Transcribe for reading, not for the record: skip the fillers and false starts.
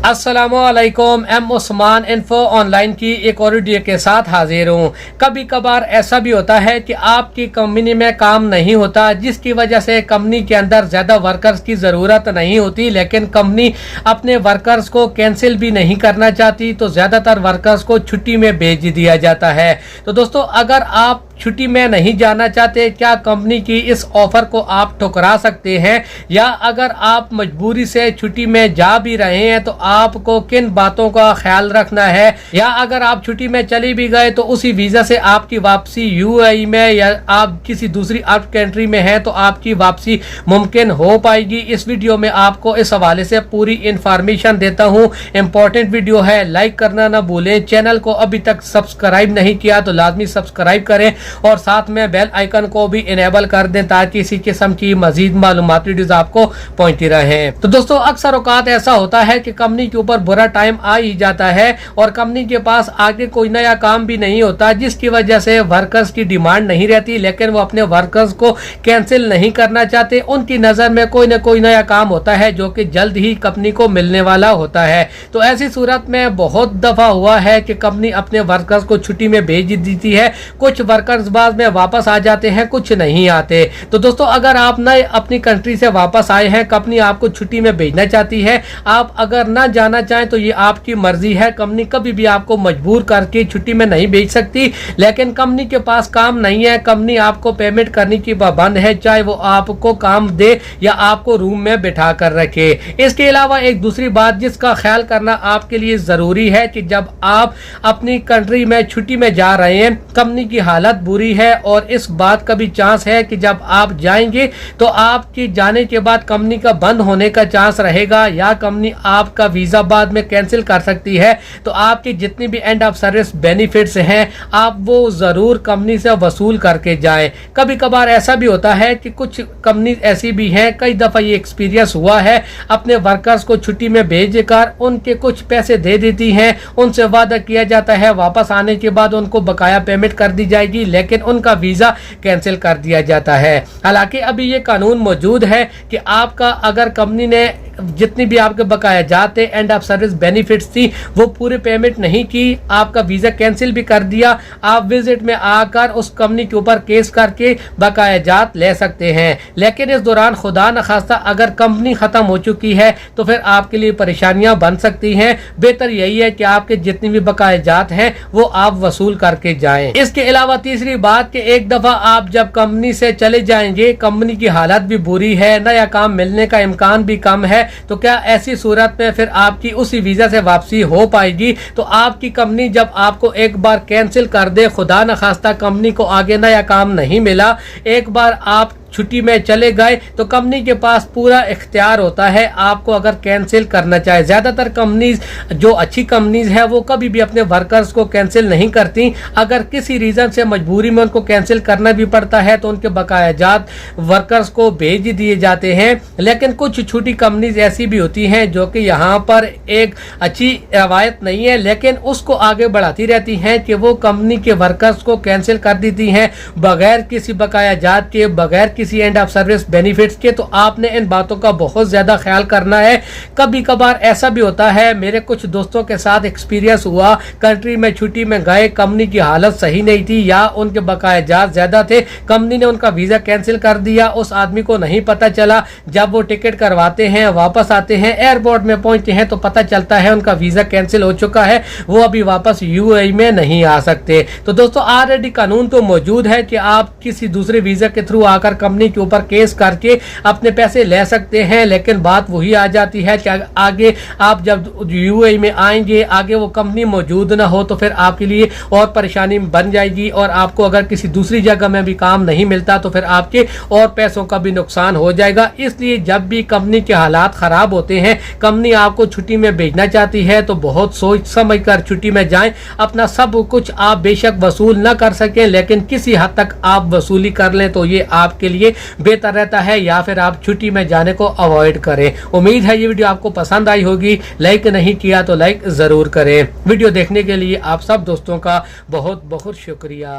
अस्सलामुअलैकुम। M Usman info online की एक और वीडियो के साथ हाजिर हूँ। कभी कभार ऐसा भी होता है कि आपकी कंपनी में काम नहीं होता, जिसकी वजह से कंपनी के अंदर ज़्यादा वर्कर्स की ज़रूरत नहीं होती, लेकिन कंपनी अपने वर्कर्स को कैंसिल भी नहीं करना चाहती, तो ज़्यादातर वर्कर्स को छुट्टी में भेज दिया जाता है। तो दोस्तों, अगर आप छुट्टी में नहीं जाना चाहते, क्या कंपनी की इस ऑफर को आप ठुकरा सकते हैं? या अगर आप मजबूरी से छुट्टी में जा भी रहे हैं तो आपको किन बातों का ख्याल रखना है? या अगर आप छुट्टी में चले भी गए तो उसी वीज़ा से आपकी वापसी यूएई में या आप किसी दूसरी अरब कंट्री में हैं तो आपकी वापसी मुमकिन हो पाएगी? इस वीडियो में आपको इस हवाले से पूरी इंफॉर्मेशन देता हूँ। इंपॉर्टेंट वीडियो है, लाइक करना ना भूलें। चैनल को अभी तक सब्सक्राइब नहीं किया तो लाजमी सब्सक्राइब करें और साथ में बेल आइकन को भी इनेबल कर दें ताकि इसी किस्म की मजीद मालूमाती वीडियोस आपको पहुंचती रहे। तो दोस्तों, अक्सर औकात ऐसा होता है कि कंपनी के ऊपर बुरा टाइम आ ही जाता है और कंपनी के पास आगे कोई नया काम भी नहीं होता, जिसकी वजह से वर्कर्स की डिमांड नहीं रहती, लेकिन वो अपने वर्कर्स को कैंसिल नहीं करना चाहते। उनकी नज़र में कोई ना कोई नया काम होता है जो कि जल्द ही कंपनी को मिलने वाला होता है। तो ऐसी सूरत में बहुत दफ़ा हुआ है कि कंपनी अपने वर्कर्स को छुट्टी में भेज देती है। कुछ वर्कर्स बाद में वापस आ जाते हैं, कुछ नहीं आते। तो दोस्तों, अगर आप न अपनी कंट्री से वापस आए हैं, कंपनी आपको छुट्टी में भेजना चाहती है, आप अगर ना जाना चाहें तो ये आपकी मर्जी है। कंपनी कभी भी आपको मजबूर करके छुट्टी में नहीं भेज सकती, लेकिन कंपनी के पास काम नहीं है, कंपनी आपको पेमेंट करने की पाबंद है, चाहे वो आपको काम दे या आपको रूम में बिठा कर रखे। इसके अलावा एक दूसरी बात जिसका ख्याल करना आपके लिए जरूरी है कि जब आप अपनी कंट्री में छुट्टी में जा रहे हैं, कंपनी की हालत बुरी है और इस बात का भी चांस है कि जब आप जाएंगे तो आपके जाने के बाद कंपनी का बंद होने का चांस रहेगा या कंपनी आपका वीज़ा बाद में कैंसिल कर सकती है। तो आपकी जितनी भी एंड ऑफ सर्विस बेनिफिट्स हैं, आप वो ज़रूर कंपनी से वसूल करके जाएं। कभी कभार ऐसा भी होता है कि कुछ कंपनी ऐसी भी हैं, कई दफ़ा ये एक्सपीरियंस हुआ है, अपने वर्कर्स को छुट्टी में भेजकर उनके कुछ पैसे दे देती हैं, उनसे वादा किया जाता है वापस आने के बाद उनको बकाया पेमेंट कर दी जाएगी, लेकिन उनका वीज़ा कैंसिल कर दिया जाता है। हालांकि अभी ये कानून मौजूद है कि आपका अगर कंपनी ने जितनी भी आपके बकाया जाते एंड ऑफ सर्विस बेनिफिट्स थी वो पूरे पेमेंट नहीं की, आपका वीज़ा कैंसिल भी कर दिया, आप विजिट में आकर उस कंपनी के ऊपर केस करके बकाया जात ले सकते हैं। लेकिन इस दौरान खुदा न खास्ता अगर कंपनी ख़त्म हो चुकी है तो फिर आपके लिए परेशानियां बन सकती हैं। बेहतर यही है कि आपके जितनी भी बकाया जात हैं वो आप वसूल करके जाएं। इसके अलावा तीसरी बात कि एक दफ़ा आप जब कंपनी से चले जाएंगे, कंपनी की हालत भी बुरी है, नया काम मिलने का इम्कान भी कम है, तो क्या ऐसी सूरत में फिर आपकी उसी वीज़ा से वापसी हो पाएगी? तो आपकी कंपनी जब आपको एक बार कैंसिल कर दे, खुदा न खास्ता कंपनी को आगे नया काम नहीं मिला, एक बार आप छुट्टी में चले गए तो कंपनी के पास पूरा इख्तियार होता है आपको अगर कैंसिल करना चाहे। ज़्यादातर कंपनीज जो अच्छी कंपनीज है वो कभी भी अपने वर्कर्स को कैंसिल नहीं करती। अगर किसी रीज़न से मजबूरी में उनको कैंसिल करना भी पड़ता है तो उनके बकाया जात वर्कर्स को भेज दिए जाते हैं। लेकिन कुछ छोटी कंपनीज ऐसी भी होती हैं जो कि यहाँ पर एक अच्छी रवायत नहीं है, लेकिन उसको आगे बढ़ाती रहती हैं कि वो कंपनी के वर्कर्स को कैंसिल कर देती हैं बगैर किसी बकाया जात के, बगैर किसी एंड ऑफ सर्विस बेनिफिट्स के। तो आपने इन बातों का बहुत ज़्यादा ख्याल करना है। कभी कभार ऐसा भी होता है, मेरे कुछ दोस्तों के साथ एक्सपीरियंस हुआ, कंट्री में छुट्टी में गए, कंपनी की हालत सही नहीं थी या उनके बकाया जात ज़्यादा थे, कंपनी ने उनका वीज़ा कैंसिल कर दिया, उस आदमी को नहीं पता चला। जब वो टिकट करवाते हैं, वापस आते हैं, एयरपोर्ट में पहुंचते हैं तो पता चलता है उनका वीज़ा कैंसिल हो चुका है, वो अभी वापस यूएई में नहीं आ सकते। तो दोस्तों, ऑलरेडी कानून तो मौजूद है कि आप किसी दूसरे वीज़ा के थ्रू आकर कंपनी के ऊपर केस करके अपने पैसे ले सकते हैं, लेकिन बात वही आ जाती है कि आगे आप जब यूएई में आएंगे, आगे वो कंपनी मौजूद ना हो तो फिर आपके लिए और परेशानी बन जाएगी और आपको अगर किसी दूसरी जगह में भी काम नहीं मिलता तो फिर आपके और पैसों का भी नुकसान हो जाएगा। इसलिए जब भी कंपनी के हालात ख़राब होते हैं, कंपनी आपको छुट्टी में भेजना चाहती है तो बहुत सोच समझ कर छुट्टी में जाएं। अपना सब कुछ आप बेशक वसूल ना कर सकें, लेकिन किसी हद तक आप वसूली कर लें तो ये आपके लिए बेहतर रहता है, या फिर आप छुट्टी में जाने को अवॉइड करें। उम्मीद है ये वीडियो आपको पसंद आई होगी। लाइक नहीं किया तो लाइक ज़रूर करें। वीडियो देखने के लिए आप सब दोस्तों का बहुत बहुत शुक्रिया।